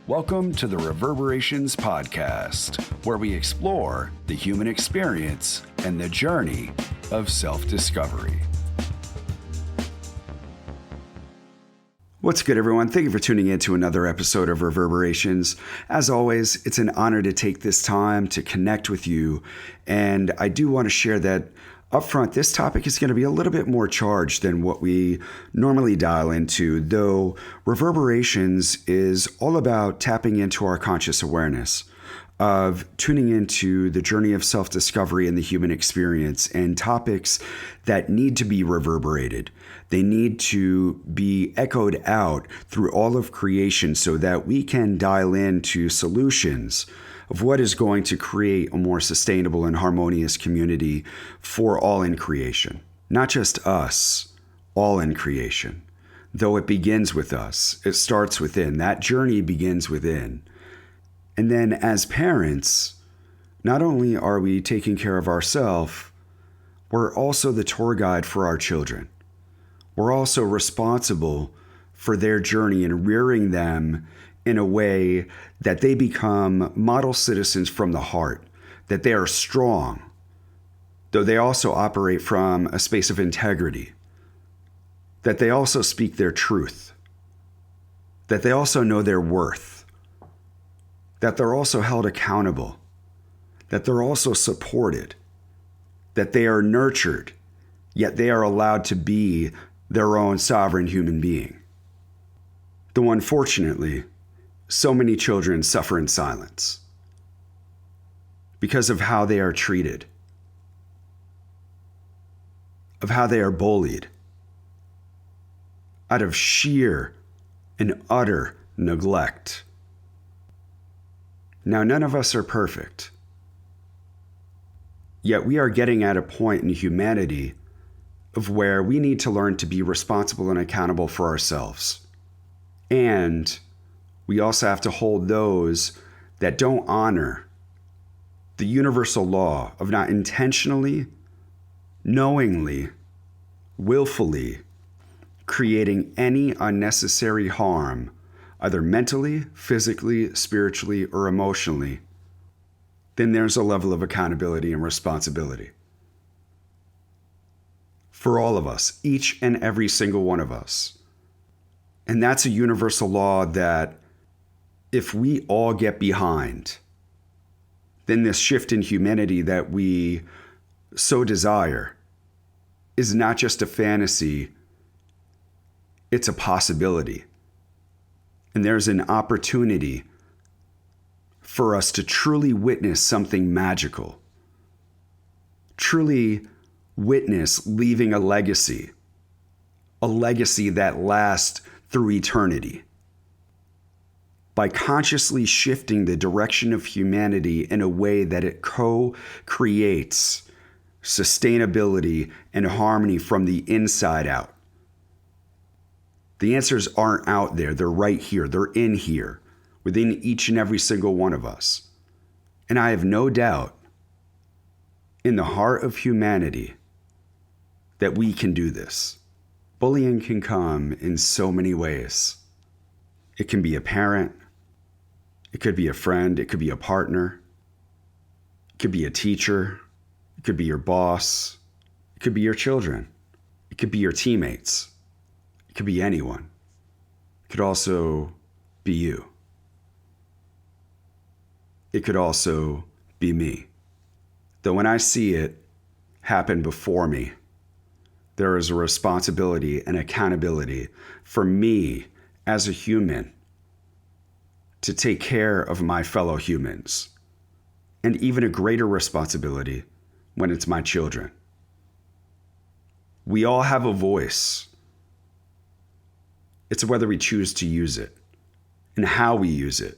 Welcome to the Reverberations podcast, where we explore the human experience and the journey of self-discovery. What's good, everyone? Thank you for tuning in to another episode of Reverberations. As always, it's an honor to take this time to connect with you, and I do want to share that up front, this topic is going to be a little bit more charged than what we normally dial into, though Reverberations is all about tapping into our conscious awareness, of tuning into the journey of self-discovery and the human experience, and topics that need to be reverberated. They need to be echoed out through all of creation so that we can dial into solutions of what is going to create a more sustainable and harmonious community for all in creation. Not just us, all in creation. Though it begins with us, it starts within. That journey begins within. And then as parents, not only are we taking care of ourselves, we're also the tour guide for our children. We're also responsible for their journey and rearing them in a way that they become model citizens from the heart, that they are strong, though they also operate from a space of integrity, that they also speak their truth, that they also know their worth, that they're also held accountable, that they're also supported, that they are nurtured, yet they are allowed to be their own sovereign human being. Though unfortunately, so many children suffer in silence because of how they are treated, of how they are bullied, out of sheer and utter neglect. Now, none of us are perfect, yet we are getting at a point in humanity of where we need to learn to be responsible and accountable for ourselves. And we also have to hold those that don't honor the universal law of not intentionally, knowingly, willfully creating any unnecessary harm, either mentally, physically, spiritually, or emotionally. Then there's a level of accountability and responsibility for all of us, each and every single one of us. And that's a universal law that if we all get behind, then this shift in humanity that we so desire is not just a fantasy, it's a possibility. And there's an opportunity for us to truly witness something magical, truly witness leaving a legacy that lasts through eternity. By consciously shifting the direction of humanity in a way that it co-creates sustainability and harmony from the inside out. The answers aren't out there. They're right here. They're in here within each and every single one of us. And I have no doubt in the heart of humanity that we can do this. Bullying can come in so many ways. It can be a parent. It could be a friend. It could be a partner. It could be a teacher. It could be your boss. It could be your children. It could be your teammates. It could be anyone. It could also be you. It could also be me. Though when I see it happen before me, there is a responsibility and accountability for me as a human to take care of my fellow humans, and even a greater responsibility when it's my children. We all have a voice. It's whether we choose to use it and how we use it.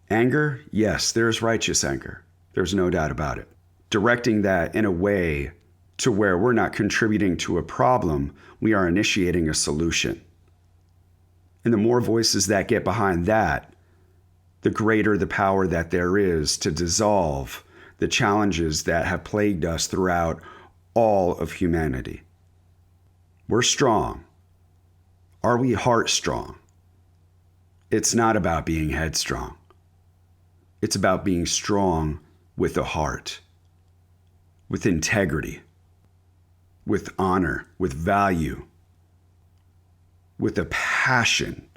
Anger, yes, there's righteous anger. There's no doubt about it. Directing that in a way to where we're not contributing to a problem, we are initiating a solution. And the more voices that get behind that, the greater the power that there is to dissolve the challenges that have plagued us throughout all of humanity. We're strong. Are we heart strong? It's not about being headstrong. It's about being strong with a heart, with integrity, with honor, with value, with a passion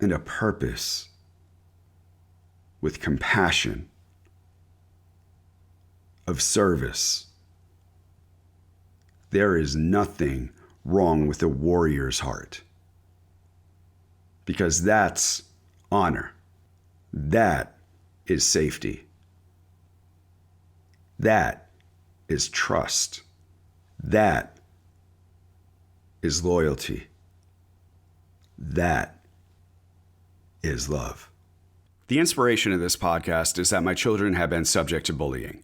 and a purpose, with compassion, of service. There is nothing wrong with a warrior's heart, because that's honor. That is safety. That is trust. That is loyalty. That is love. The inspiration of this podcast is that my children have been subject to bullying,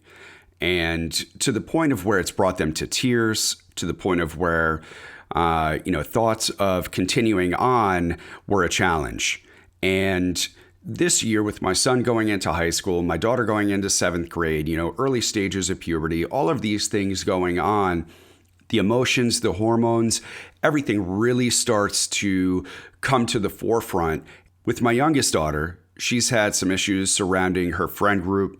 and to the point of where it's brought them to tears, to the point of where thoughts of continuing on were a challenge. And this year, with my son going into high school, my daughter going into 7th grade, early stages of puberty, all of these things going on, the emotions, the hormones, everything really starts to come to the forefront. With my youngest daughter, she's had some issues surrounding her friend group,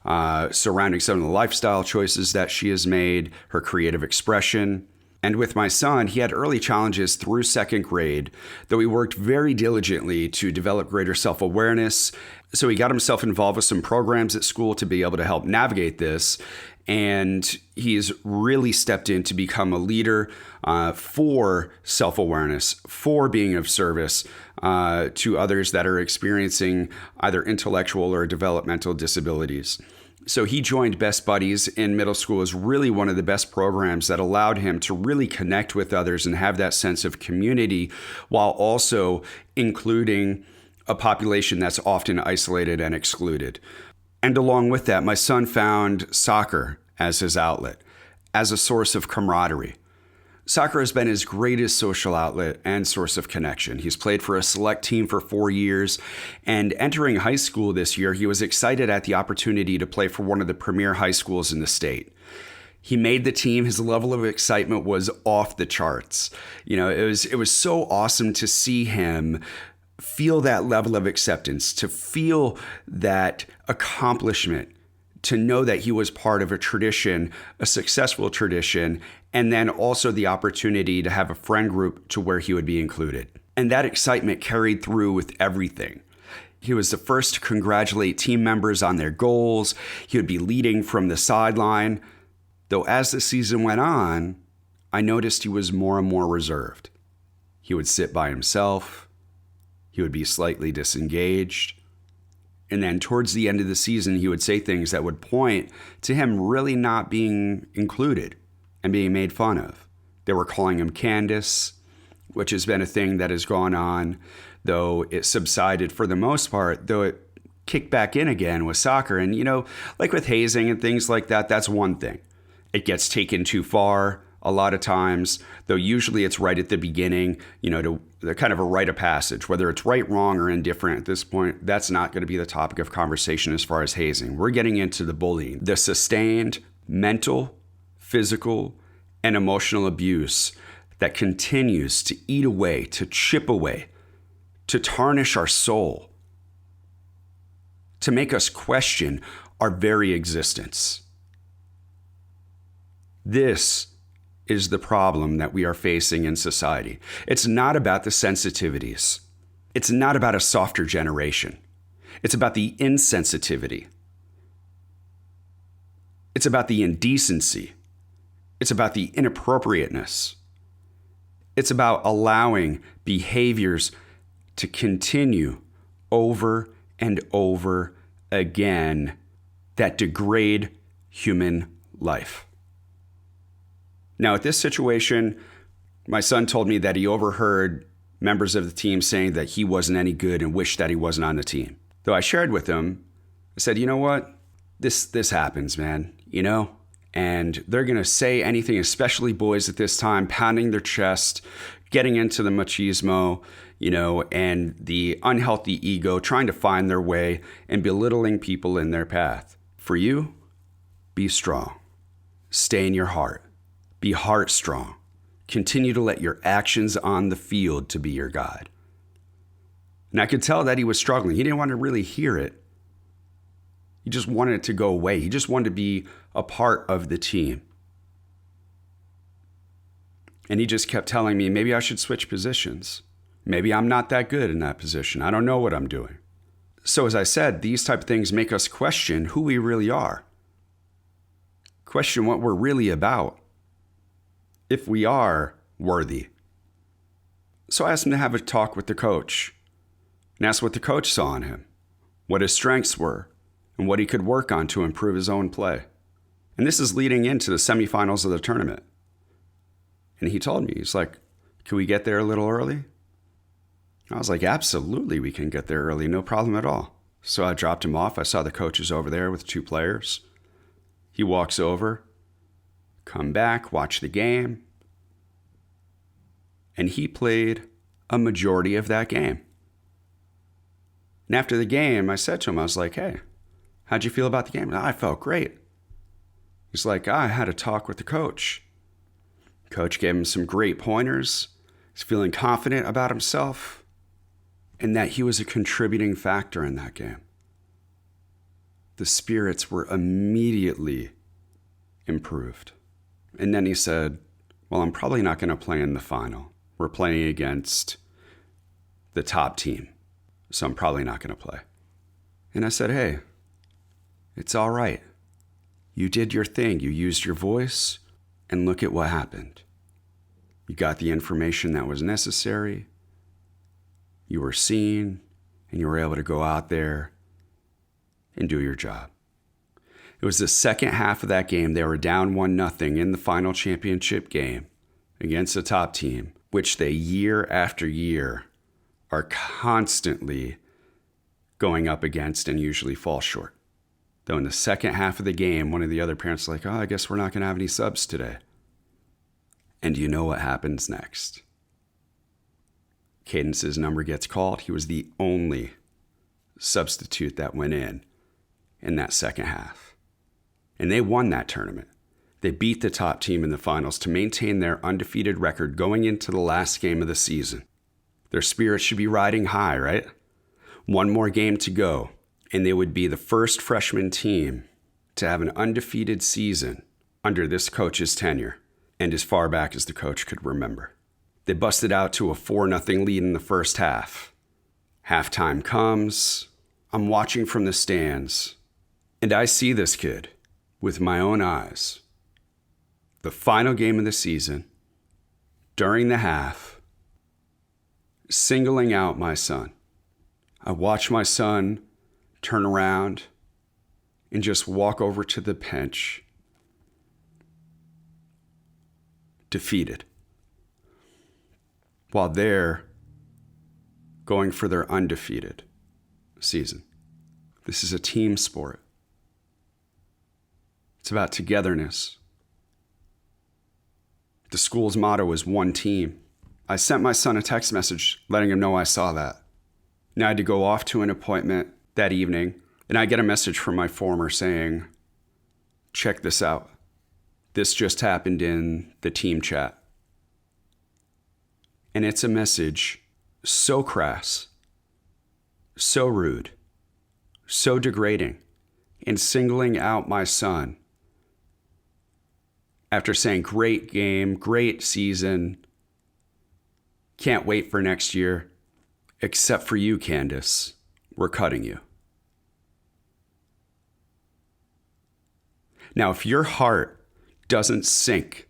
surrounding some of the lifestyle choices that she has made, her creative expression. And with my son, he had early challenges through 2nd grade, though he worked very diligently to develop greater self-awareness. So he got himself involved with some programs at school to be able to help navigate this. And he's really stepped in to become a leader for self-awareness, for being of service to others that are experiencing either intellectual or developmental disabilities. So he joined Best Buddies in middle school as really one of the best programs that allowed him to really connect with others and have that sense of community, while also including a population that's often isolated and excluded. And along with that, my son found soccer as his outlet, as a source of camaraderie. Soccer has been his greatest social outlet and source of connection. He's played for a select team for 4 years, and entering high school this year, he was excited at the opportunity to play for one of the premier high schools in the state. He made the team. His level of excitement was off the charts. It was so awesome to see him feel that level of acceptance, to feel that accomplishment, to know that he was part of a tradition, a successful tradition, and then also the opportunity to have a friend group to where he would be included. And that excitement carried through with everything. He was the first to congratulate team members on their goals. He would be leading from the sideline. Though as the season went on, I noticed he was more and more reserved. He would sit by himself. He would be slightly disengaged. And then towards the end of the season, he would say things that would point to him really not being included and being made fun of. They were calling him Candace, which has been a thing that has gone on, though it subsided for the most part, though it kicked back in again with soccer. And, like with hazing and things like that, that's one thing. It gets taken too far a lot of times, though usually it's right at the beginning, to kind of a rite of passage. Whether it's right, wrong, or indifferent at this point, that's not going to be the topic of conversation as far as hazing. We're getting into the bullying, the sustained mental, physical, and emotional abuse that continues to eat away, to chip away, to tarnish our soul, to make us question our very existence. This is the problem that we are facing in society. It's not about the sensitivities. It's not about a softer generation. It's about the insensitivity. It's about the indecency. It's about the inappropriateness. It's about allowing behaviors to continue over and over again that degrade human life. Now, at this situation, my son told me that he overheard members of the team saying that he wasn't any good and wished that he wasn't on the team. Though I shared with him, I said, you know what? This happens, man, And they're going to say anything, especially boys at this time, pounding their chest, getting into the machismo, and the unhealthy ego, trying to find their way and belittling people in their path. For you, be strong. Stay in your heart. Be heart strong. Continue to let your actions on the field to be your guide. And I could tell that he was struggling. He didn't want to really hear it. He just wanted it to go away. He just wanted to be a part of the team. And he just kept telling me, maybe I should switch positions. Maybe I'm not that good in that position. I don't know what I'm doing. So as I said, these type of things make us question who we really are. Question what we're really about. If we are worthy. So I asked him to have a talk with the coach and asked what the coach saw in him, what his strengths were, and what he could work on to improve his own play. And this is leading into the semifinals of the tournament. And he told me, he's like, can we get there a little early? I was like, absolutely, we can get there early, no problem at all. So I dropped him off. I saw the coaches over there with 2 players. He walks over, come back, watch the game. And he played a majority of that game. And after the game, I said to him, I was like, hey, how'd you feel about the game? I felt great. He's like, I had a talk with the coach. Coach gave him some great pointers. He's feeling confident about himself and that he was a contributing factor in that game. The spirits were immediately improved. And then he said, well, I'm probably not going to play in the final. We're playing against the top team, so I'm probably not going to play. And I said, hey, it's all right. You did your thing. You used your voice, and look at what happened. You got the information that was necessary. You were seen, and you were able to go out there and do your job. It was the second half of that game. They were down 1-0 in the final championship game against the top team, which they year after year are constantly going up against and usually fall short. Though in the second half of the game, one of the other parents was like, I guess we're not going to have any subs today. And you know what happens next? Cadence's number gets called. He was the only substitute that went in that second half. And they won that tournament. They beat the top team in the finals to maintain their undefeated record going into the last game of the season. Their spirits should be riding high, right? One more game to go, and they would be the first freshman team to have an undefeated season under this coach's tenure, and as far back as the coach could remember. They busted out to a 4-0 lead in the first half. Halftime comes. I'm watching from the stands, and I see this kid with my own eyes. The final game of the season, during the half, singling out my son. I watch my son turn around and just walk over to the bench, defeated, while they're going for their undefeated season. This is a team sport. It's about togetherness. The school's motto is one team. I sent my son a text message letting him know I saw that. Now I had to go off to an appointment that evening, and I get a message from my former saying, check this out. This just happened in the team chat. And it's a message so crass, so rude, so degrading, and singling out my son after saying, great game, great season, can't wait for next year, except for you, Candace, we're cutting you. Now, if your heart doesn't sink,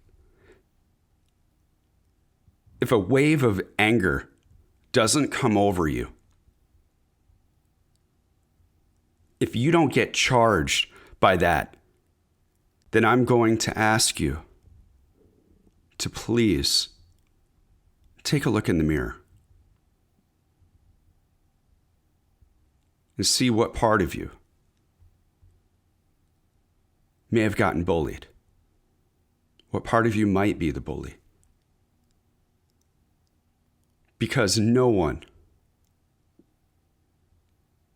if a wave of anger doesn't come over you, if you don't get charged by that, then I'm going to ask you to please take a look in the mirror and see what part of you may have gotten bullied. What part of you might be the bully? Because no one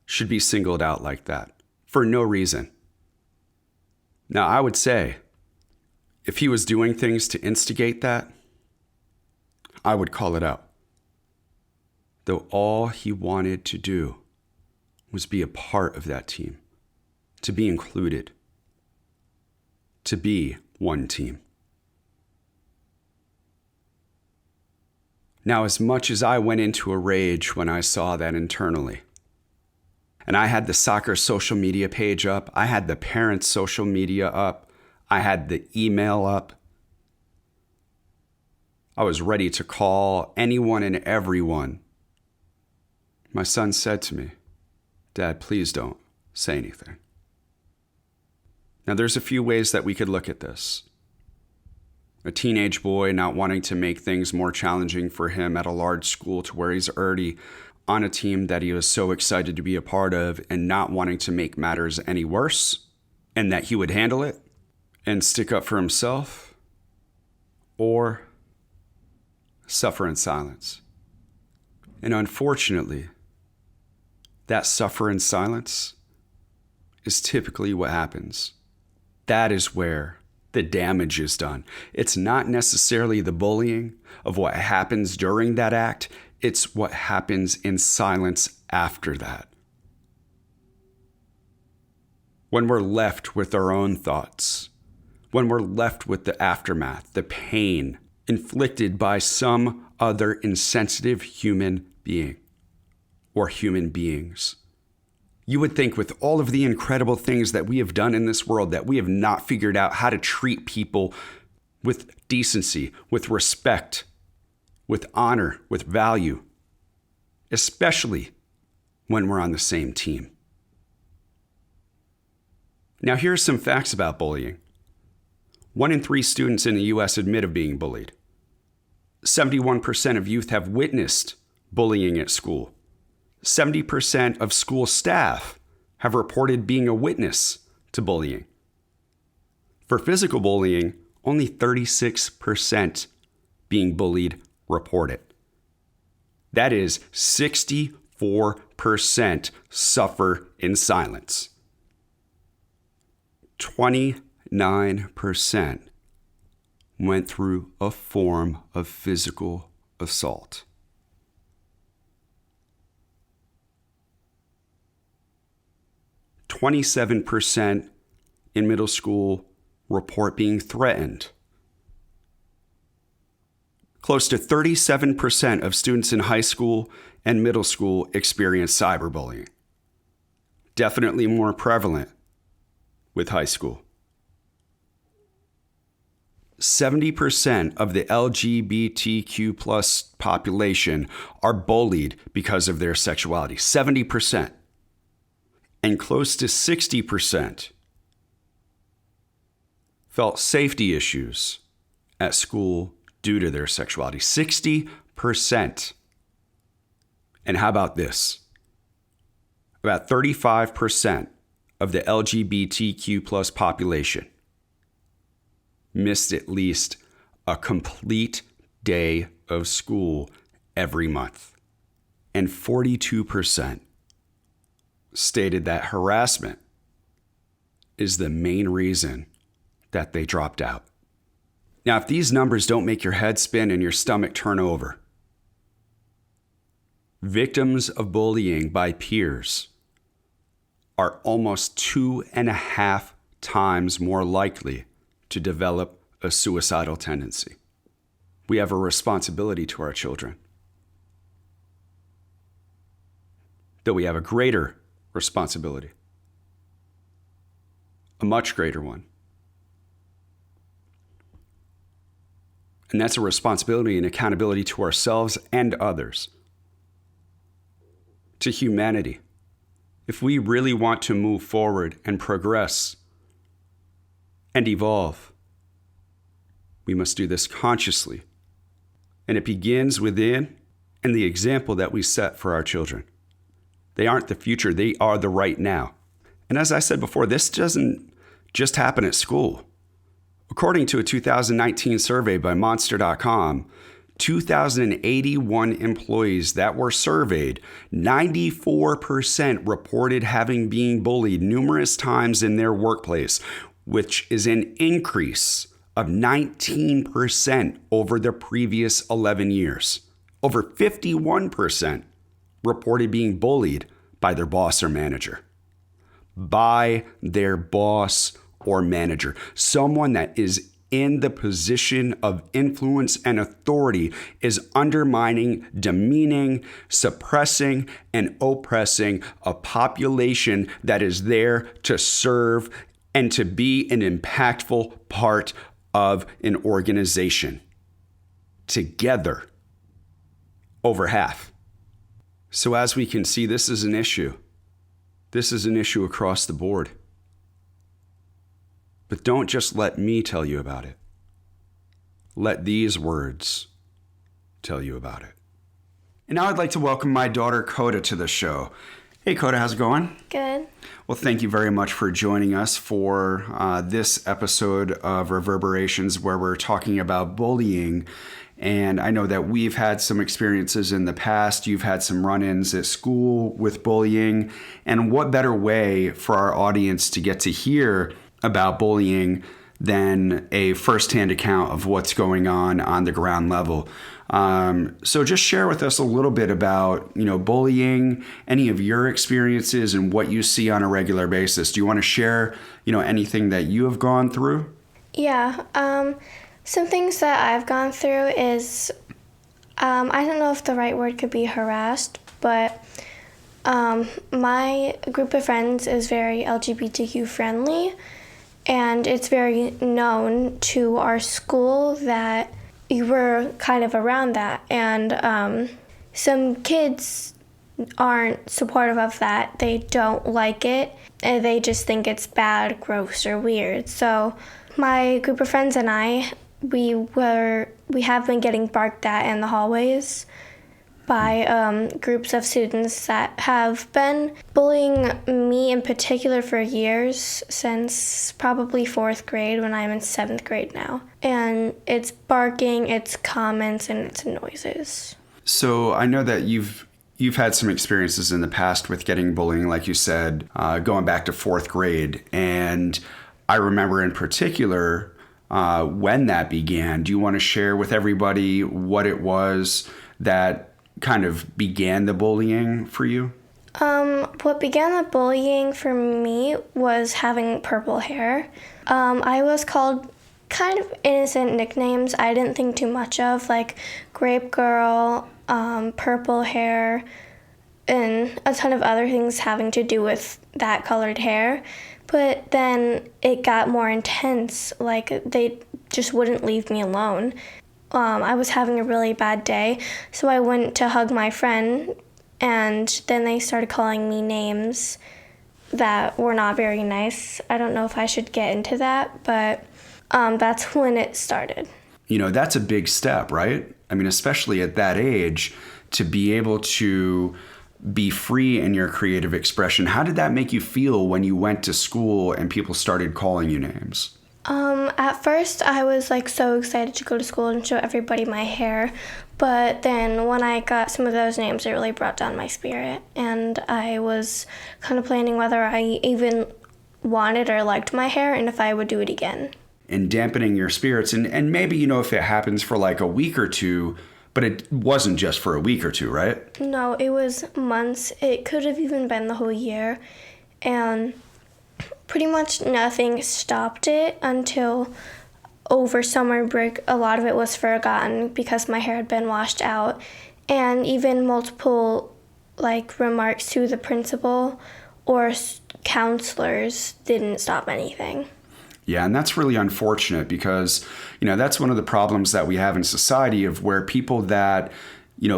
should be singled out like that for no reason. Now, I would say if he was doing things to instigate that, I would call it out. though all he wanted to do was be a part of that team, to be included, to be one team. Now, as much as I went into a rage when I saw that internally, and I had the soccer social media page up, I had the parents' social media up, I had the email up, I was ready to call anyone and everyone. My son said to me, "Dad, please don't say anything." Now, there's a few ways that we could look at this. A teenage boy not wanting to make things more challenging for him at a large school to where he's already on a team that he was so excited to be a part of and not wanting to make matters any worse, and that he would handle it and stick up for himself, or suffer in silence. And unfortunately, that suffer in silence is typically what happens. That is where the damage is done. It's not necessarily the bullying of what happens during that act. It's what happens in silence after that. When we're left with our own thoughts, when we're left with the aftermath, the pain inflicted by some other insensitive human being or human beings. You would think with all of the incredible things that we have done in this world that we have not figured out how to treat people with decency, with respect, with honor, with value, especially when we're on the same team. Now, here are some facts about bullying. 1 in 3 students in the U.S. admit of being bullied. 71% of youth have witnessed bullying at school. 70% of school staff have reported being a witness to bullying. For physical bullying, only 36% being bullied report it. That is 64% suffer in silence. 29% went through a form of physical assault. %, in middle school report being threatened. Close to 37% of students in high school and middle school experience cyberbullying. Definitely more prevalent with high school. 70% of the LGBTQ plus population are bullied because of their sexuality. 70%. And close to 60% felt safety issues at school due to their sexuality. 60%. And how about this? About 35% of the LGBTQ plus population missed at least a complete day of school every month. And 42% stated that harassment is the main reason that they dropped out. Now, if these numbers don't make your head spin and your stomach turn over, victims of bullying by peers are almost 2.5 times more likely to develop a suicidal tendency. We have a responsibility to our children. Though we have a greater responsibility, a much greater one. And that's a responsibility and accountability to ourselves and others, to humanity. If we really want to move forward and progress and evolve, we must do this consciously. And it begins within and the example that we set for our children. They aren't the future, they are the right now. And as I said before, this doesn't just happen at school. According to a 2019 survey by Monster.com, 2,081 employees that were surveyed, 94% reported having been bullied numerous times in their workplace, which is an increase of 19% over the previous 11 years. Over 51% reported being bullied by their boss or manager. By their boss or manager. Someone that is in the position of influence and authority is undermining, demeaning, suppressing, and oppressing a population that is there to serve and to be an impactful part of an organization. Together, over half. So as we can see, this is an issue. This is an issue across the board. But don't just let me tell you about it. Let these words tell you about it. And now I'd like to welcome my daughter, Coda, to the show. Hey, Coda, how's it going? Good. Well, thank you very much for joining us for this episode of Reverberations, where we're talking about bullying. And I know that we've had some experiences in the past. You've had some run-ins at school with bullying. And what better way for our audience to get to hear about bullying than a firsthand account of what's going on the ground level? So just share with us a little bit about, bullying, any of your experiences and what you see on a regular basis. Do you want to share, anything that you have gone through? Yeah. Some things that I've gone through is, I don't know if the right word could be harassed, but my group of friends is very LGBTQ friendly, and it's very known to our school that you were kind of around that, and some kids aren't supportive of that. They don't like it, and they just think it's bad, gross, or weird. So my group of friends and I, we have been getting barked at in the hallways by groups of students that have been bullying me in particular for years, since probably 4th grade, when I'm in 7th grade now. And it's barking, it's comments, and it's noises. So I know that you've had some experiences in the past with getting bullying, like you said, going back to 4th grade. And I remember in particular when that began. Do you want to share with everybody what it was that kind of began the bullying for you? What began the bullying for me was having purple hair. I was called kind of innocent nicknames I didn't think too much of, like Grape Girl, purple hair, and a ton of other things having to do with that colored hair. But then it got more intense, like they just wouldn't leave me alone. I was having a really bad day, so I went to hug my friend, and then they started calling me names that were not very nice. I don't know if I should get into that, but that's when it started. That's a big step, right? I mean, especially at that age, to be able to be free in your creative expression. How did that make you feel when you went to school and people started calling you names? At first, I was so excited to go to school and show everybody my hair, but then when I got some of those names, it really brought down my spirit, and I was kind of planning whether I even wanted or liked my hair and if I would do it again. And dampening your spirits, and maybe, if it happens for like a week or two, but it wasn't just for a week or two, right? No, it was months. It could have even been the whole year, and pretty much nothing stopped it until over summer break. A lot of it was forgotten because my hair had been washed out, and even multiple remarks to the principal or counselors didn't stop anything. Yeah, and that's really unfortunate because, that's one of the problems that we have in society, of where people that,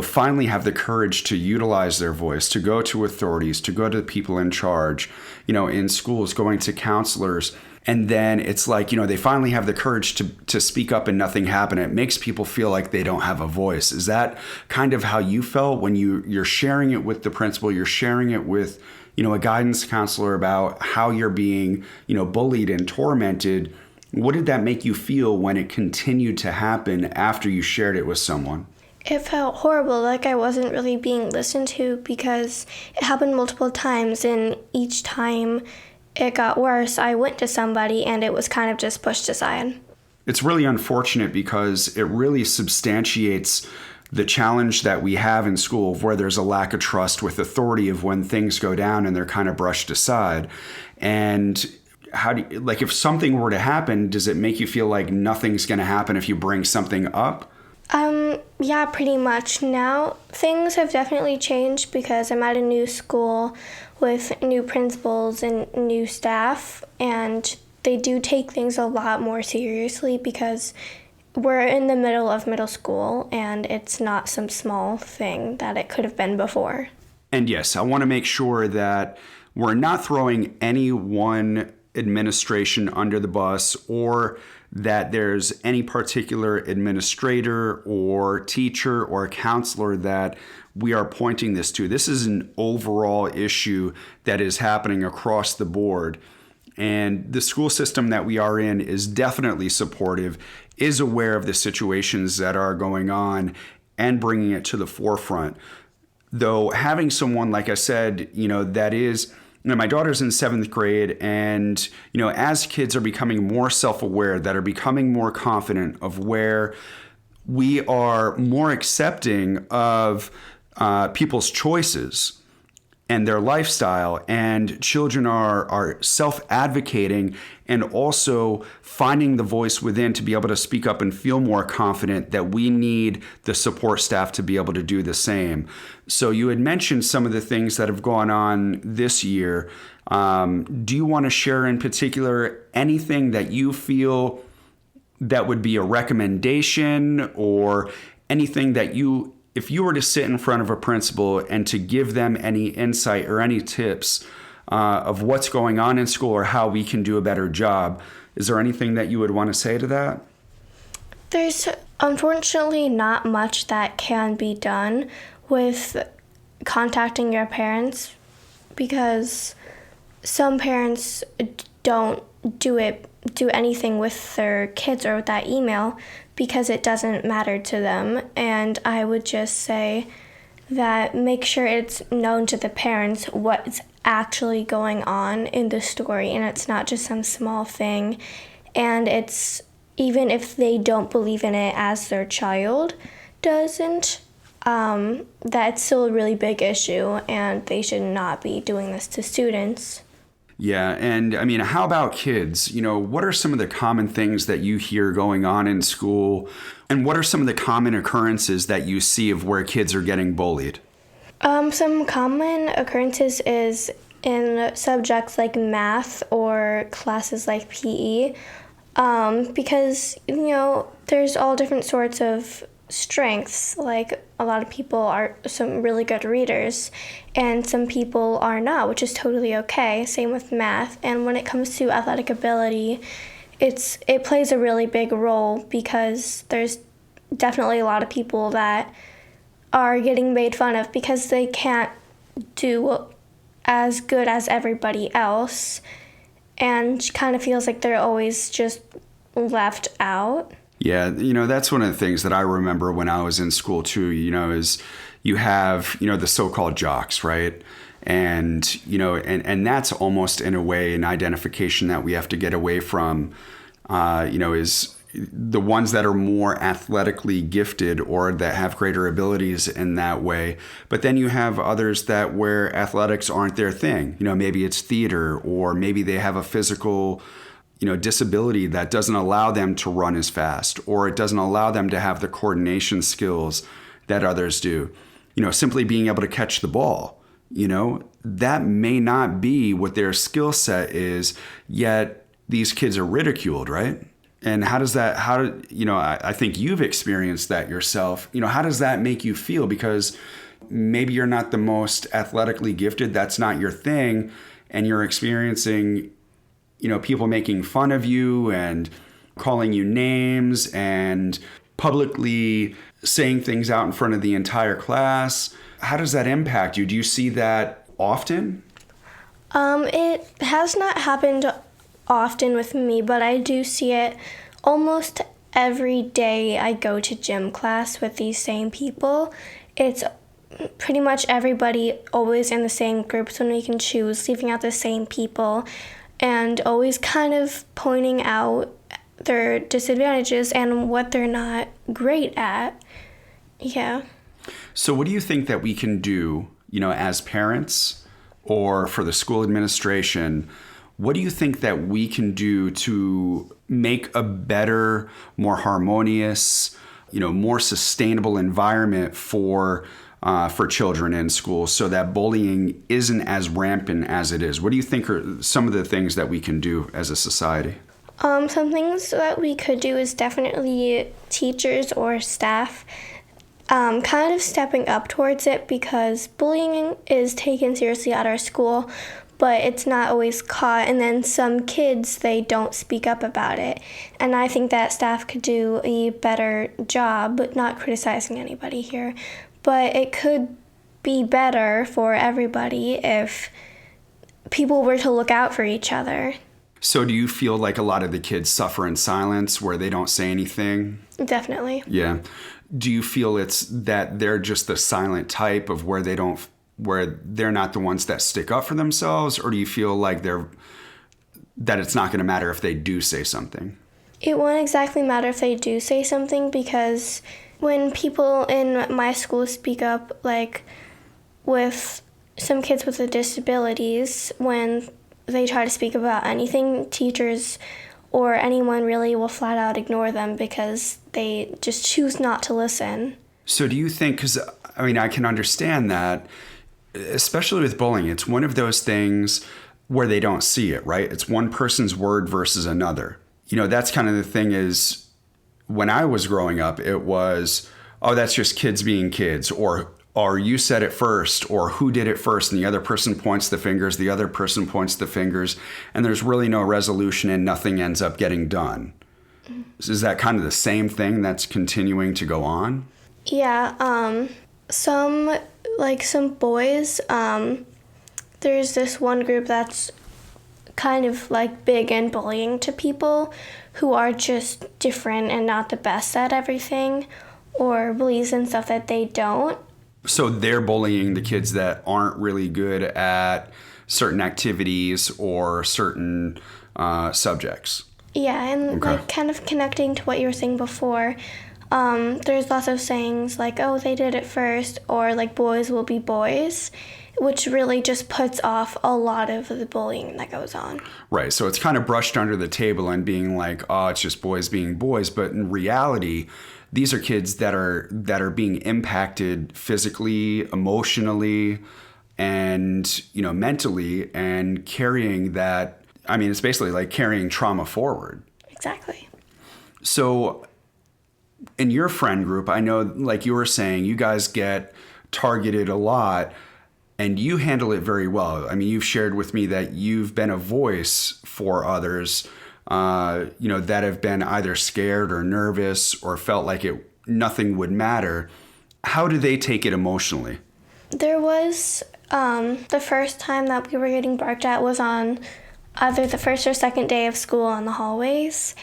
finally have the courage to utilize their voice, to go to authorities, to go to the people in charge, in schools, going to counselors. And then it's they finally have the courage to speak up and nothing happened. It makes people feel like they don't have a voice. Is that kind of how you felt when you're sharing it with the principal, you're sharing it with, a guidance counselor about how you're being, bullied and tormented? What did that make you feel when it continued to happen after you shared it with someone? It felt horrible, like I wasn't really being listened to, because it happened multiple times, and each time it got worse, I went to somebody and it was kind of just pushed aside. It's really unfortunate because it really substantiates the challenge that we have in school where there's a lack of trust with authority of when things go down and they're kind of brushed aside. And how do you, like, if something were to happen, does it make you feel like nothing's going to happen if you bring something up? Yeah, pretty much. Now, things have definitely changed because I'm at a new school with new principals and new staff, and they do take things a lot more seriously because we're in the middle of middle school, and it's not some small thing that it could have been before. And yes, I want to make sure that we're not throwing any one administration under the bus, or that there's any particular administrator or teacher or counselor that we are pointing this to. This is an overall issue that is happening across the board. And the school system that we are in is definitely supportive, is aware of the situations that are going on, and bringing it to the forefront. Though having someone, like I said, that is, my daughter's in 7th grade, and, as kids are becoming more self-aware, that are becoming more confident of where we are more accepting of people's choices and their lifestyle, and children are self-advocating and also finding the voice within to be able to speak up and feel more confident, that we need the support staff to be able to do the same. So you had mentioned some of the things that have gone on this year. Do you want to share in particular anything that you feel that would be a recommendation, or anything that if you were to sit in front of a principal and to give them any insight or any tips of what's going on in school or how we can do a better job, is there anything that you would want to say to that? There's unfortunately not much that can be done with contacting your parents, because some parents don't do anything with their kids or with that email because it doesn't matter to them. And I would just say that make sure it's known to the parents what's actually going on in the story, and it's not just some small thing. And it's, even if they don't believe in it as their child doesn't, that's still a really big issue, and they should not be doing this to students. Yeah, and how about kids? What are some of the common things that you hear going on in school, and what are some of the common occurrences that you see of where kids are getting bullied? Some common occurrences is in subjects like math or classes like PE, because, there's all different sorts of strengths. Like, a lot of people are some really good readers, and some people are not, which is totally okay. Same with math. And when it comes to athletic ability, it plays a really big role, because there's definitely a lot of people that are getting made fun of because they can't do as good as everybody else, and kind of feels like they're always just left out. Yeah, that's one of the things that I remember when I was in school too, is you have, the so-called jocks, right? And, and that's almost in a way an identification that we have to get away from, is the ones that are more athletically gifted or that have greater abilities in that way. But then you have others that where athletics aren't their thing. Maybe it's theater, or maybe they have a physical disability that doesn't allow them to run as fast, or it doesn't allow them to have the coordination skills that others do. Simply being able to catch the ball, that may not be what their skill set is, yet these kids are ridiculed, right? And I think you've experienced that yourself. How does that make you feel? Because maybe you're not the most athletically gifted, that's not your thing, and you're experiencing people making fun of you and calling you names and publicly saying things out in front of the entire class. How does that impact you? Do you see that often? It has not happened often with me, but I do see it almost every day I go to gym class with these same people. It's pretty much everybody always in the same groups when we can choose, leaving out the same people, and always kind of pointing out their disadvantages and what they're not great at. Yeah. So what do you think that we can do, as parents or for the school administration? What do you think that we can do to make a better, more harmonious, more sustainable environment for children in school so that bullying isn't as rampant as it is? What do you think are some of the things that we can do as a society? Some things that we could do is definitely teachers or staff kind of stepping up towards it, because bullying is taken seriously at our school, but it's not always caught, and then some kids, they don't speak up about it. And I think that staff could do a better job, not criticizing anybody here, but it could be better for everybody if people were to look out for each other. So do you feel like a lot of the kids suffer in silence where they don't say anything? Definitely. Yeah. Do you feel it's that they're just the silent type of where they're not the ones that stick up for themselves, or do you feel like that it's not going to matter if they do say something? It won't exactly matter if they do say something, because when people in my school speak up, like with some kids with the disabilities, when they try to speak about anything, teachers or anyone really will flat out ignore them because they just choose not to listen. So do you think, because I can understand that, especially with bullying, it's one of those things where they don't see it, right? It's one person's word versus another. That's kind of the thing is, when I was growing up, it was, oh, that's just kids being kids, or you said it first, or who did it first, and the other person points the fingers, the other person points the fingers, and there's really no resolution and nothing ends up getting done. Is that kind of the same thing that's continuing to go on? Yeah, some boys, there's this one group that's kind of like big in bullying to people who are just different and not the best at everything, or believes in stuff that they don't. So they're bullying the kids that aren't really good at certain activities or certain subjects. Yeah, and Okay. like kind of connecting to what you were saying before, there's lots of sayings like, oh, they did it first, or like boys will be boys, which really just puts off a lot of the bullying that goes on. Right. So it's kind of brushed under the table and being like, oh, it's just boys being boys. But in reality, these are kids that are being impacted physically, emotionally, and mentally, and carrying that. It's basically like carrying trauma forward. Exactly. So in your friend group, I know, like you were saying, you guys get targeted a lot, and you handle it very well. You've shared with me that you've been a voice for others, that have been either scared or nervous or felt like nothing would matter. How do they take it emotionally? There was the first time that we were getting barked at was on either the first or second day of school in the hallways.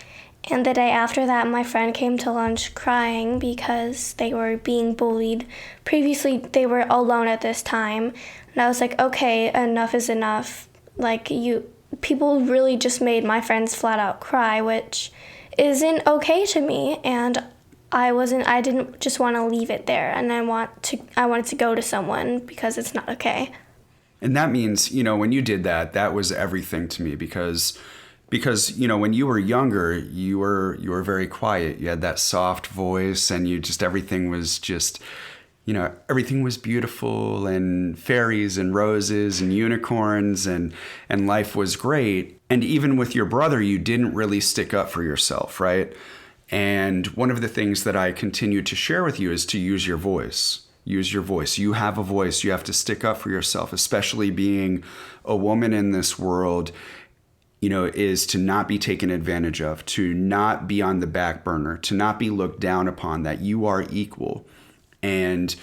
And the day after that, my friend came to lunch crying because they were being bullied. Previously, they were alone at this time. And I was like, okay, enough is enough. People really just made my friends flat out cry, which isn't okay to me. And I didn't just want to leave it there. And I wanted to go to someone because it's not okay. And that means, when you did that, that was everything to me because when you were younger, you were very quiet. You had that soft voice, and everything was just, everything was beautiful, and fairies and roses and unicorns, and life was great. And even with your brother, you didn't really stick up for yourself, right? And one of the things that I continue to share with you is to use your voice. Use your voice. You have a voice. You have to stick up for yourself, especially being a woman in this world, is to not be taken advantage of, to not be on the back burner, to not be looked down upon, that you are equal. And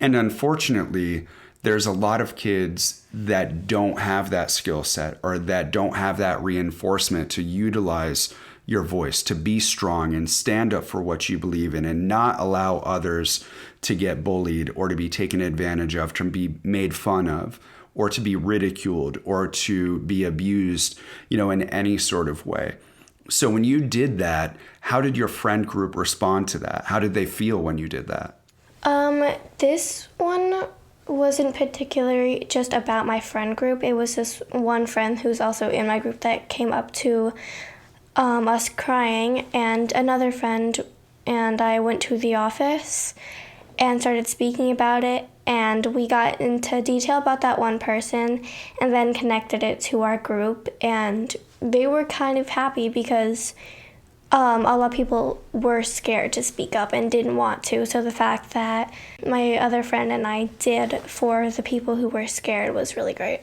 unfortunately, there's a lot of kids that don't have that skill set, or that don't have that reinforcement to utilize your voice, to be strong and stand up for what you believe in, and not allow others to get bullied or to be taken advantage of, to be made fun of, or to be ridiculed, or to be abused, in any sort of way. So when you did that, how did your friend group respond to that? How did they feel when you did that? This one wasn't particularly just about my friend group. It was this one friend who's also in my group that came up to us crying, and another friend and I went to the office and started speaking about it, and we got into detail about that one person and then connected it to our group, and they were kind of happy because a lot of people were scared to speak up and didn't want to. So the fact that my other friend and I did for the people who were scared was really great.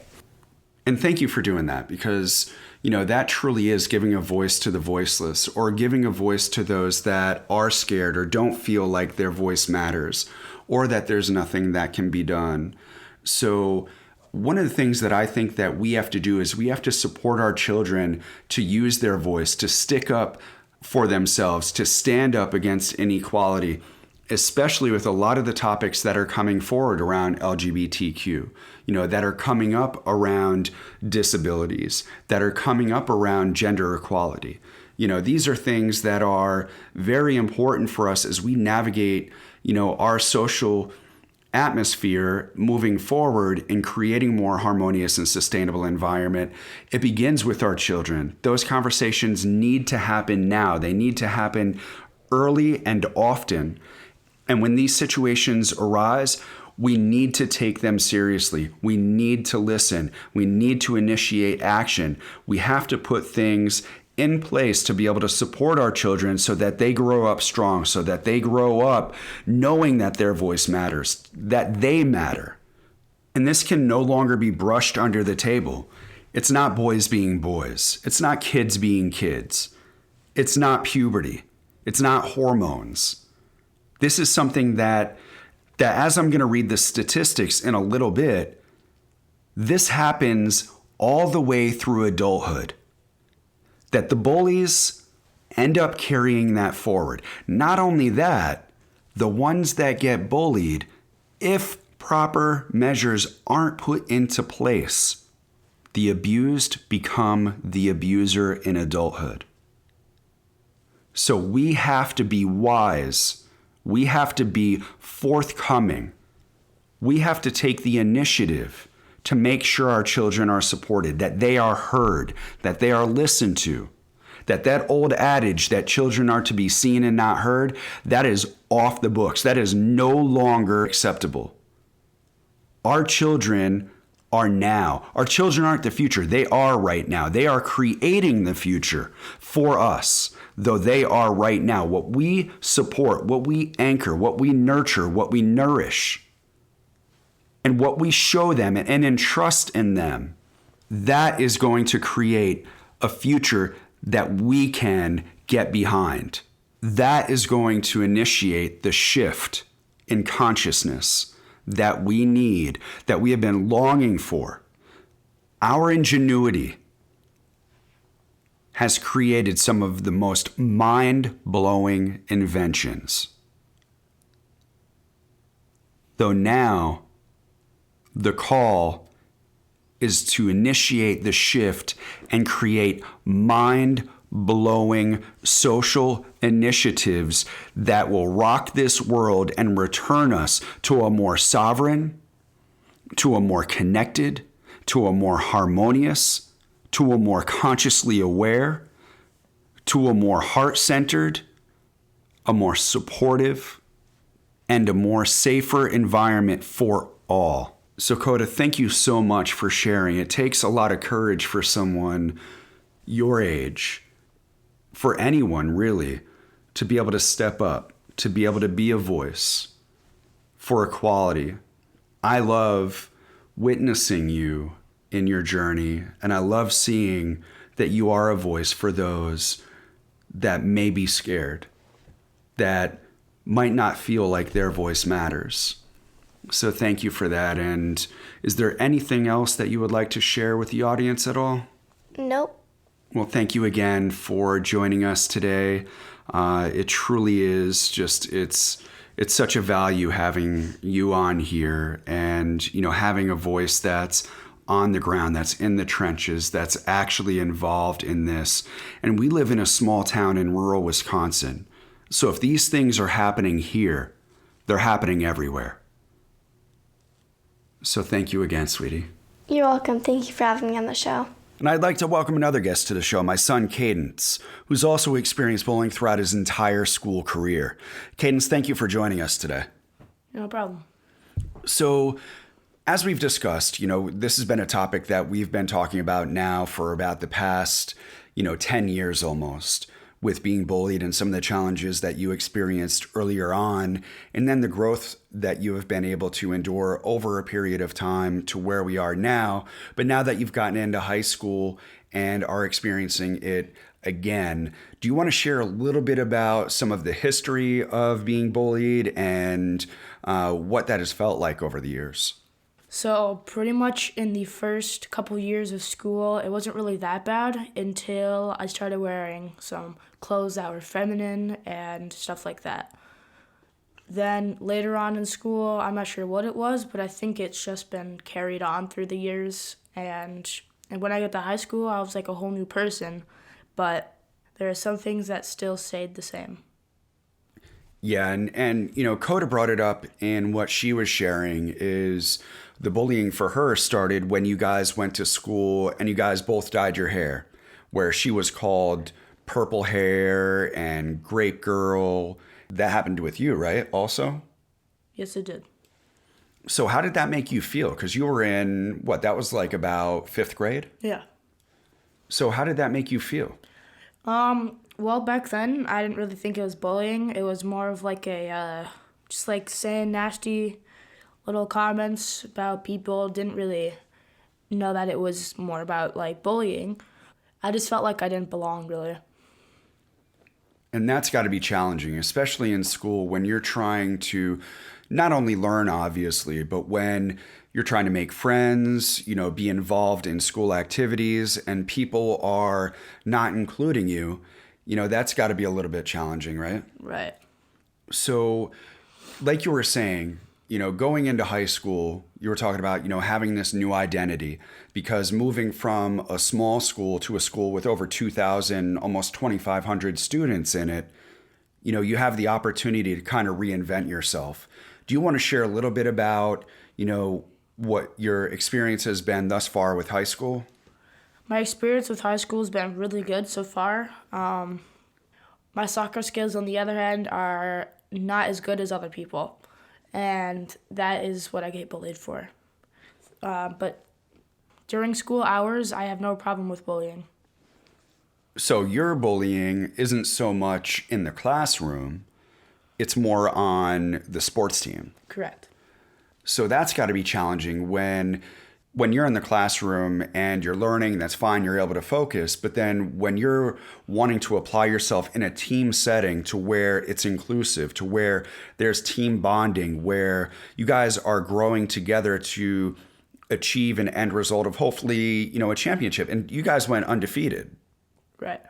And thank you for doing that, because, that truly is giving a voice to the voiceless, or giving a voice to those that are scared or don't feel like their voice matters, or that there's nothing that can be done. So one of the things that I think that we have to do is we have to support our children to use their voice, to stick up for themselves, to stand up against inequality, especially with a lot of the topics that are coming forward around LGBTQ, that are coming up around disabilities, that are coming up around gender equality. These are things that are very important for us as we navigate, our social atmosphere moving forward in creating a more harmonious and sustainable environment. It begins with our children. Those conversations need to happen now. They need to happen early and often. And when these situations arise, we need to take them seriously. We need to listen. We need to initiate action. We have to put things in place to be able to support our children so that they grow up strong, so that they grow up knowing that their voice matters, that they matter. And this can no longer be brushed under the table. It's not boys being boys. It's not kids being kids. It's not puberty. It's not hormones. This is something that as I'm going to read the statistics in a little bit, this happens all the way through adulthood. That the bullies end up carrying that forward. Not only that, the ones that get bullied, if proper measures aren't put into place, the abused become the abuser in adulthood. So we have to be wise. We have to be forthcoming. We have to take the initiative to make sure our children are supported, that they are heard, that they are listened to, that old adage that children are to be seen and not heard, that is off the books. That is no longer acceptable. Our children are now. Our children aren't the future. They are right now. They are creating the future for us, though they are right now. What we support, what we anchor, what we nurture, what we nourish, and what we show them and entrust in them, that is going to create a future that we can get behind. That is going to initiate the shift in consciousness that we need, that we have been longing for. Our ingenuity has created some of the most mind-blowing inventions. Though now, the call is to initiate the shift and create mind-blowing social initiatives that will rock this world and return us to a more sovereign, to a more connected, to a more harmonious, to a more consciously aware, to a more heart-centered, a more supportive, and a more safer environment for all. So Coda, thank you so much for sharing. It takes a lot of courage for someone your age, for anyone really, to be able to step up, to be able to be a voice for equality. I love witnessing you in your journey, and I love seeing that you are a voice for those that may be scared, that might not feel like their voice matters. So thank you for that. And is there anything else that you would like to share with the audience at all? Nope. Well, thank you again for joining us today. It truly is just, it's such a value having you on here and, having a voice that's on the ground, that's in the trenches, that's actually involved in this. And we live in a small town in rural Wisconsin. So if these things are happening here, they're happening everywhere. So thank you again, sweetie. You're welcome. Thank you for having me on the show. And I'd like to welcome another guest to the show, my son, Cadence, who's also experienced bullying throughout his entire school career. Cadence, thank you for joining us today. No problem. So, as we've discussed, this has been a topic that we've been talking about now for about the past, 10 years almost, with being bullied and some of the challenges that you experienced earlier on, and then the growth that you have been able to endure over a period of time to where we are now. But now that you've gotten into high school and are experiencing it again, do you want to share a little bit about some of the history of being bullied and what that has felt like over the years? So pretty much in the first couple years of school, it wasn't really that bad until I started wearing some clothes that were feminine and stuff like that. Then later on in school, I'm not sure what it was, but I think it's just been carried on through the years. And when I got to high school, I was like a whole new person, but there are some things that still stayed the same. Yeah, and Coda brought it up in what she was sharing is the bullying for her started when you guys went to school and you guys both dyed your hair, where she was called purple hair and grape girl. That happened with you, right? Also? Yes, it did. So how did that make you feel? Because you were in, that was like about 5th grade? Yeah. So how did that make you feel? Well, back then, I didn't really think it was bullying. It was more of like just like saying nasty little comments about people. Didn't really know that it was more about like bullying. I just felt like I didn't belong, really. And that's got to be challenging, especially in school when you're trying to not only learn, obviously, but when you're trying to make friends, be involved in school activities, and people are not including you. That's got to be a little bit challenging, right? Right. So, like you were saying, going into high school, you were talking about, having this new identity, because moving from a small school to a school with over 2,000, almost 2,500 students in it, you have the opportunity to kind of reinvent yourself. Do you want to share a little bit about, what your experience has been thus far with high school? My experience with high school has been really good so far. My soccer skills, on the other hand, are not as good as other people. And that is what I get bullied for. But during school hours, I have no problem with bullying. So your bullying isn't so much in the classroom, it's more on the sports team. Correct. So that's got to be challenging when you're in the classroom and you're learning, that's fine, you're able to focus. But then when you're wanting to apply yourself in a team setting to where it's inclusive, to where there's team bonding, where you guys are growing together to achieve an end result of hopefully, a championship. And you guys went undefeated. Right.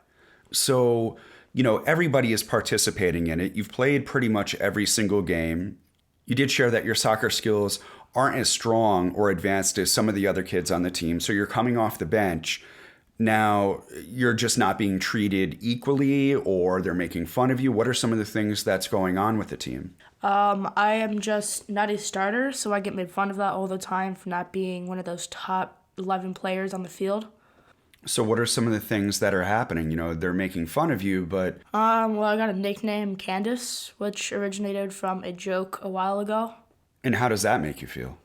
So, everybody is participating in it. You've played pretty much every single game. You did share that your soccer skills aren't as strong or advanced as some of the other kids on the team. So you're coming off the bench. Now you're just not being treated equally, or they're making fun of you. What are some of the things that's going on with the team? I am just not a starter, so I get made fun of that all the time for not being one of those top 11 players on the field. So what are some of the things that are happening? They're making fun of you, but... Well, I got a nickname, Candace, which originated from a joke a while ago. And how does that make you feel?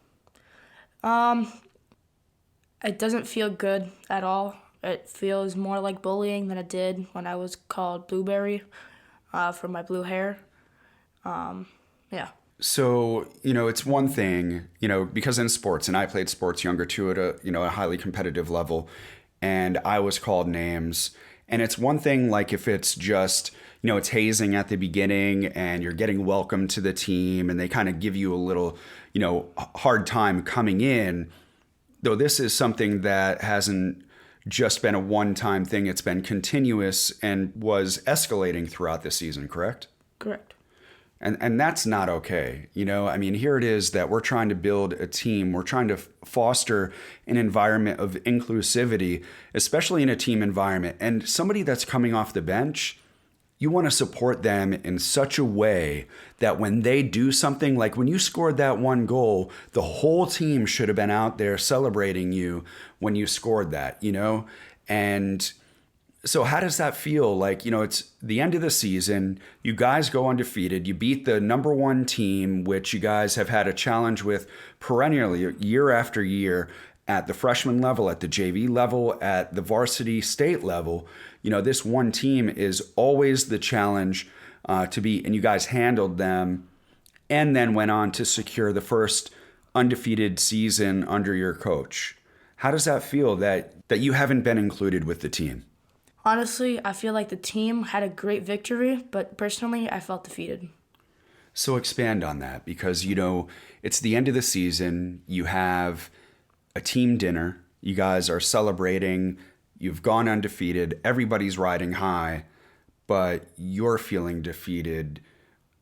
It doesn't feel good at all. It feels more like bullying than it did when I was called Blueberry for my blue hair. Yeah. So, it's one thing, because in sports, and I played sports younger too at a highly competitive level, and I was called names. And it's one thing, like if it's just, it's hazing at the beginning and you're getting welcome to the team and they kind of give you a little, hard time coming in, though this is something that hasn't just been a one-time thing. It's been continuous and was escalating throughout the season, correct? Correct. And that's not okay. I mean, here it is that we're trying to build a team. We're trying to foster an environment of inclusivity, especially in a team environment. And somebody that's coming off the bench, you want to support them in such a way that when they do something, like when you scored that one goal, the whole team should have been out there celebrating you when you scored that, And so how does that feel? Like, it's the end of the season. You guys go undefeated. You beat the number one team, which you guys have had a challenge with perennially year after year at the freshman level, at the JV level, at the varsity state level. This one team is always the challenge to beat, and you guys handled them and then went on to secure the first undefeated season under your coach. How does that feel that you haven't been included with the team? Honestly, I feel like the team had a great victory, but personally, I felt defeated. So expand on that, because, it's the end of the season. You have a team dinner. You guys are celebrating. You've gone undefeated. Everybody's riding high, but you're feeling defeated.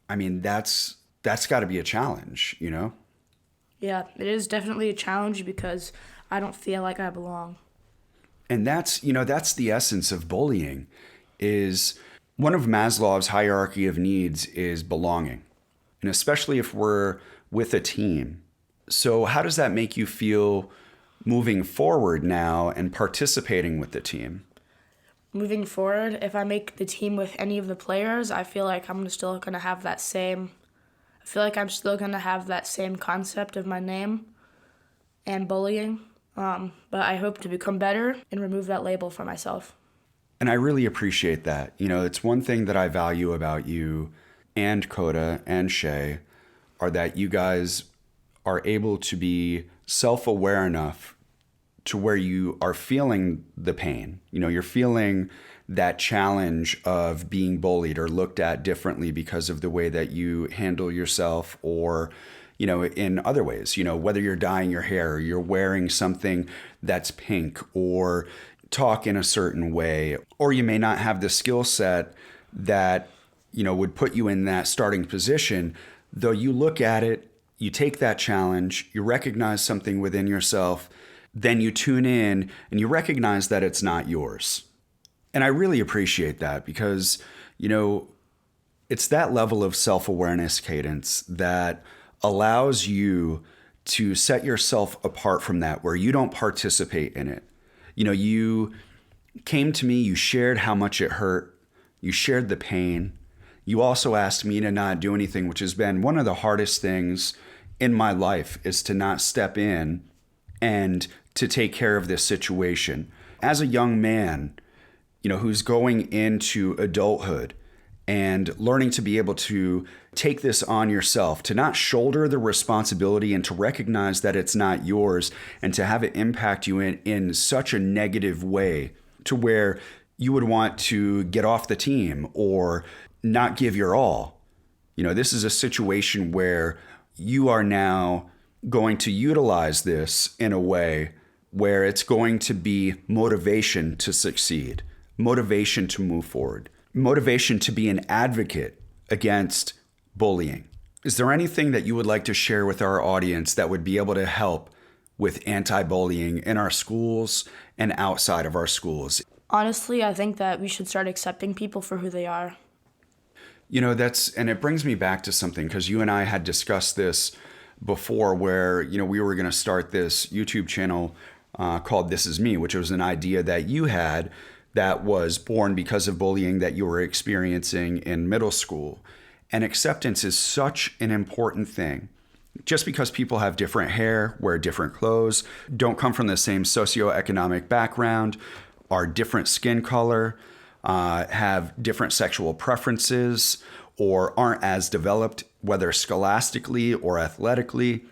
I mean, that's got to be a challenge, Yeah, it is definitely a challenge because I don't feel like I belong. And that's the essence of bullying. Is one of Maslow's hierarchy of needs is belonging. And especially if we're with a team. So how does that make you feel moving forward now and participating with the team? Moving forward, if I make the team with any of the players, I feel like I'm still going to have that same concept of my name and bullying. But I hope to become better and remove that label for myself. And I really appreciate that. It's one thing that I value about you and Coda and Shay are that you guys are able to be self-aware enough to where you are feeling the pain. You're feeling that challenge of being bullied or looked at differently because of the way that you handle yourself, or in other ways, whether you're dyeing your hair, or you're wearing something that's pink, or talk in a certain way, or you may not have the skill set that, would put you in that starting position. Though you look at it, you take that challenge, you recognize something within yourself, then you tune in and you recognize that it's not yours. And I really appreciate that because, it's that level of self-awareness, Cadence, that allows you to set yourself apart from that, where you don't participate in it. You came to me, you shared how much it hurt, you shared the pain. You also asked me to not do anything, which has been one of the hardest things in my life, is to not step in and to take care of this situation. As a young man, who's going into adulthood and learning to be able to take this on yourself, to not shoulder the responsibility and to recognize that it's not yours, and to have it impact you in such a negative way to where you would want to get off the team or not give your all. This is a situation where you are now going to utilize this in a way where it's going to be motivation to succeed, motivation to move forward, motivation to be an advocate against bullying. Is there anything that you would like to share with our audience that would be able to help with anti-bullying in our schools and outside of our schools? Honestly, I think that we should start accepting people for who they are. And it brings me back to something, because you and I had discussed this before, where, we were going to start this YouTube channel called This Is Me, which was an idea that you had that was born because of bullying that you were experiencing in middle school. And acceptance is such an important thing. Just because people have different hair, wear different clothes, don't come from the same socioeconomic background, are different skin color, have different sexual preferences, or aren't as developed, whether scholastically or athletically,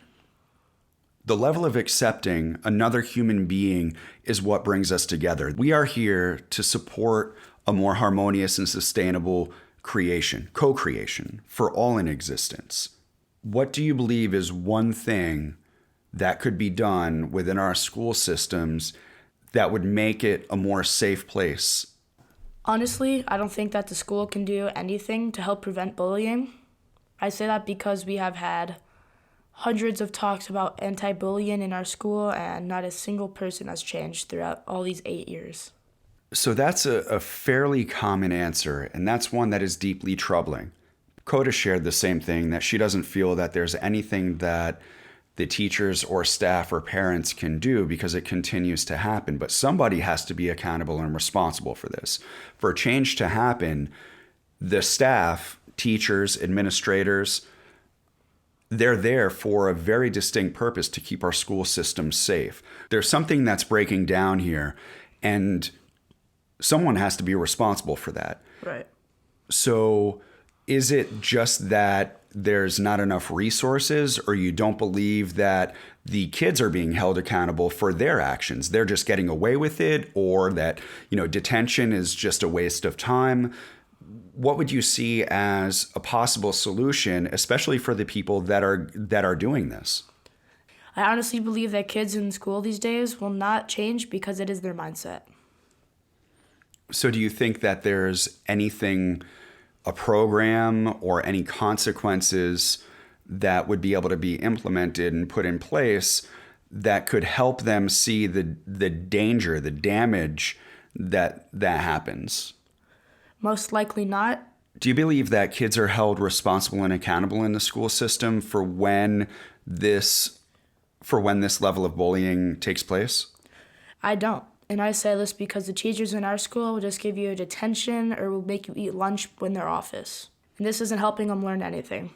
the level of accepting another human being is what brings us together. We are here to support a more harmonious and sustainable creation, co-creation for all in existence. What do you believe is one thing that could be done within our school systems that would make it a more safe place? Honestly, I don't think that the school can do anything to help prevent bullying. I say that because we have had hundreds of talks about anti-bullying in our school, and not a single person has changed throughout all these 8 years. So that's a fairly common answer, and that's one that is deeply troubling. Coda shared the same thing, that she doesn't feel that there's anything that the teachers or staff or parents can do because it continues to happen. But somebody has to be accountable and responsible for this. For change to happen, the staff, teachers, administrators, they're there for a very distinct purpose, to keep our school system safe. There's something that's breaking down here, and someone has to be responsible for that. Right. So is it just that there's not enough resources, or you don't believe that the kids are being held accountable for their actions? They're just getting away with it, or that, detention is just a waste of time? What would you see as a possible solution, especially for the people that are doing this? I honestly believe that kids in school these days will not change because it is their mindset. So do you think that there's anything, a program or any consequences that would be able to be implemented and put in place that could help them see the danger, the damage that happens? Most likely not. Do you believe that kids are held responsible and accountable in the school system for when this level of bullying takes place? I don't. And I say this because the teachers in our school will just give you a detention or will make you eat lunch in their office. And this isn't helping them learn anything.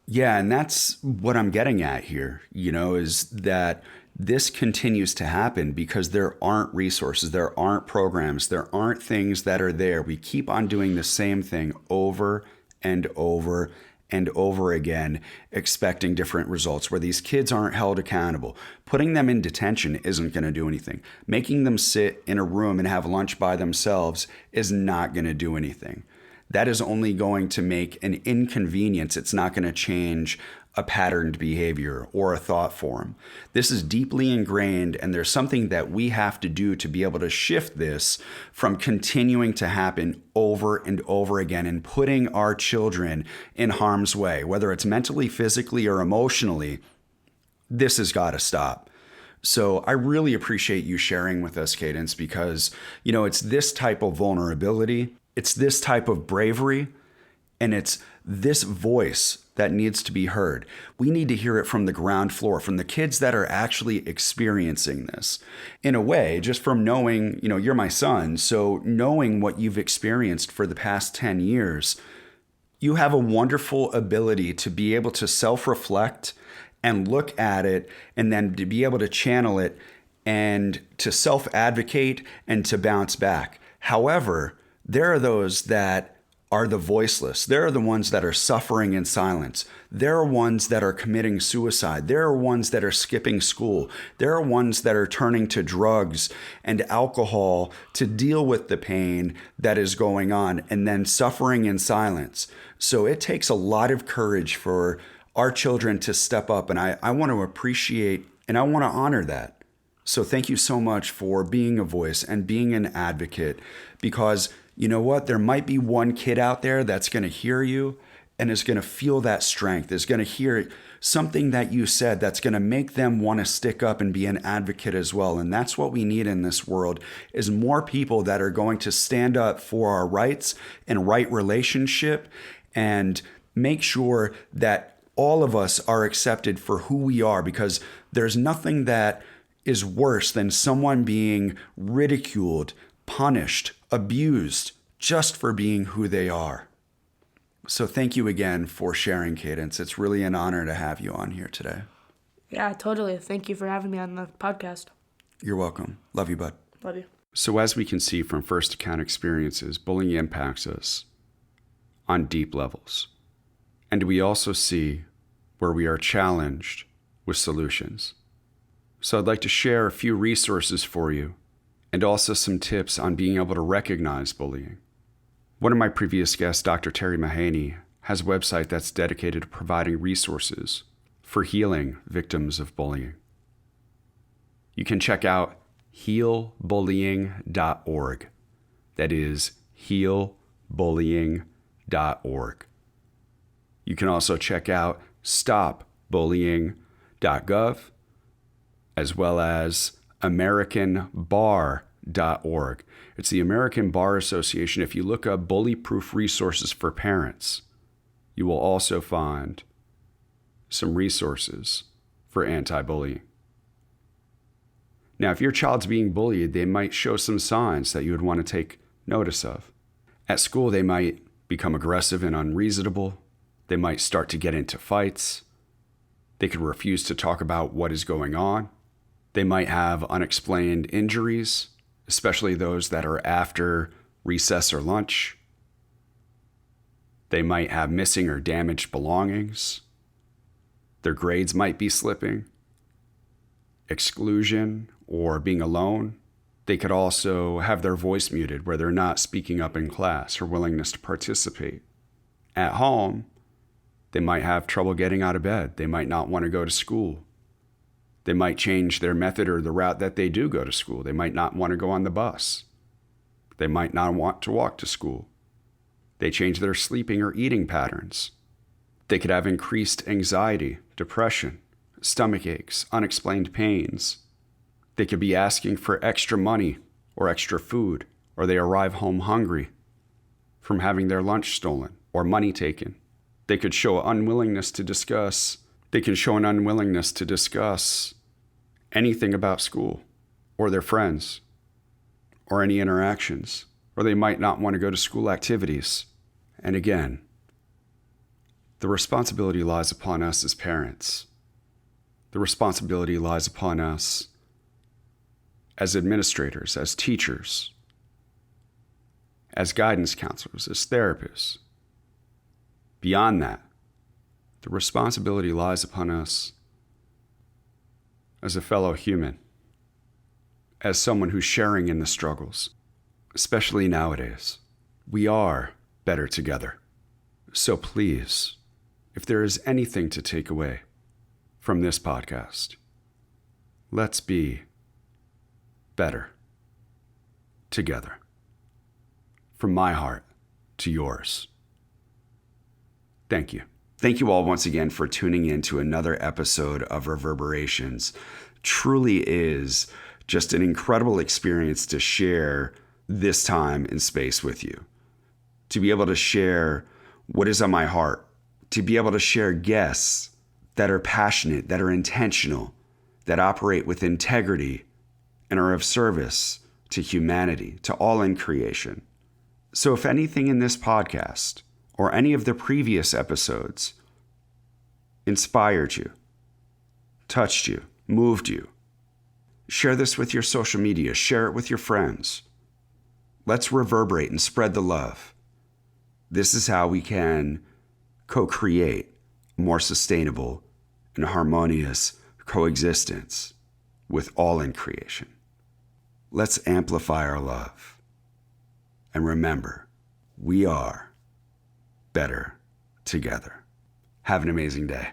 Yeah, and that's what I'm getting at here, is that this continues to happen because there aren't resources, there aren't programs, there aren't things that are there. We keep on doing the same thing over and over and over again, expecting different results, where these kids aren't held accountable. Putting them in detention isn't going to do anything. Making them sit in a room and have lunch by themselves is not going to do anything. That is only going to make an inconvenience. It's not going to change a patterned behavior or a thought form. This is deeply ingrained, and there's something that we have to do to be able to shift this from continuing to happen over and over again and putting our children in harm's way, whether it's mentally, physically, or emotionally. This has got to stop. So I really appreciate you sharing with us, Cadence, because, it's this type of vulnerability, it's this type of bravery, and it's this voice that needs to be heard. We need to hear it from the ground floor, from the kids that are actually experiencing this. In a way, just from knowing, you're my son, so knowing what you've experienced for the past 10 years, you have a wonderful ability to be able to self-reflect and look at it, and then to be able to channel it and to self-advocate and to bounce back. However, there are those that are the voiceless. There are the ones that are suffering in silence. There are ones that are committing suicide. There are ones that are skipping school. There are ones that are turning to drugs and alcohol to deal with the pain that is going on, and then suffering in silence. So it takes a lot of courage for our children to step up, and I want to appreciate and I want to honor that. So thank you so much for being a voice and being an advocate, because you know what? There might be one kid out there that's going to hear you and is going to feel that strength, is going to hear something that you said that's going to make them want to stick up and be an advocate as well. And that's what we need in this world, is more people that are going to stand up for our rights and right relationship, and make sure that all of us are accepted for who we are, because there's nothing that is worse than someone being ridiculed, punished, abused just for being who they are. So thank you again for sharing, Cadence. It's really an honor to have you on here today. Yeah, totally. Thank you for having me on the podcast. You're welcome. Love you, bud. Love you. So as we can see from first-account experiences, bullying impacts us on deep levels. And we also see where we are challenged with solutions. So I'd like to share a few resources for you, and also some tips on being able to recognize bullying. One of my previous guests, Dr. Terry Mahaney, has a website that's dedicated to providing resources for healing victims of bullying. You can check out healbullying.org. That is healbullying.org. You can also check out stopbullying.gov as well as americanbar.org. It's the American Bar Association. If you look up bully-proof resources for parents, you will also find some resources for anti-bullying. Now, if your child's being bullied, they might show some signs that you would want to take notice of. At school, they might become aggressive and unreasonable. They might start to get into fights. They could refuse to talk about what is going on. They might have unexplained injuries, especially those that are after recess or lunch. They might have missing or damaged belongings. Their grades might be slipping. Exclusion or being alone. They could also have their voice muted where they're not speaking up in class or willingness to participate. At home, they might have trouble getting out of bed. They might not want to go to school. They might change their method or the route that they do go to school. They might not want to go on the bus. They might not want to walk to school. They change their sleeping or eating patterns. They could have increased anxiety, depression, stomach aches, unexplained pains. They could be asking for extra money or extra food, or they arrive home hungry from having their lunch stolen or money taken. They could show an unwillingness to discuss anything about school or their friends or any interactions, or they might not want to go to school activities. And again, the responsibility lies upon us as parents. The responsibility lies upon us as administrators, as teachers, as guidance counselors, as therapists. Beyond that, the responsibility lies upon us as a fellow human, as someone who's sharing in the struggles, especially nowadays. We are better together. So please, if there is anything to take away from this podcast, let's be better together. From my heart to yours. Thank you. Thank you all once again for tuning in to another episode of Reverberations. Truly is just an incredible experience to share this time and space with you. To be able to share what is on my heart. To be able to share guests that are passionate, that are intentional, that operate with integrity and are of service to humanity, to all in creation. So if anything in this podcast or any of the previous episodes inspired you, touched you, moved you, share this with your social media, share it with your friends. Let's reverberate and spread the love. This is how we can co-create a more sustainable and harmonious coexistence with all in creation. Let's amplify our love. And remember, we are better together. Have an amazing day.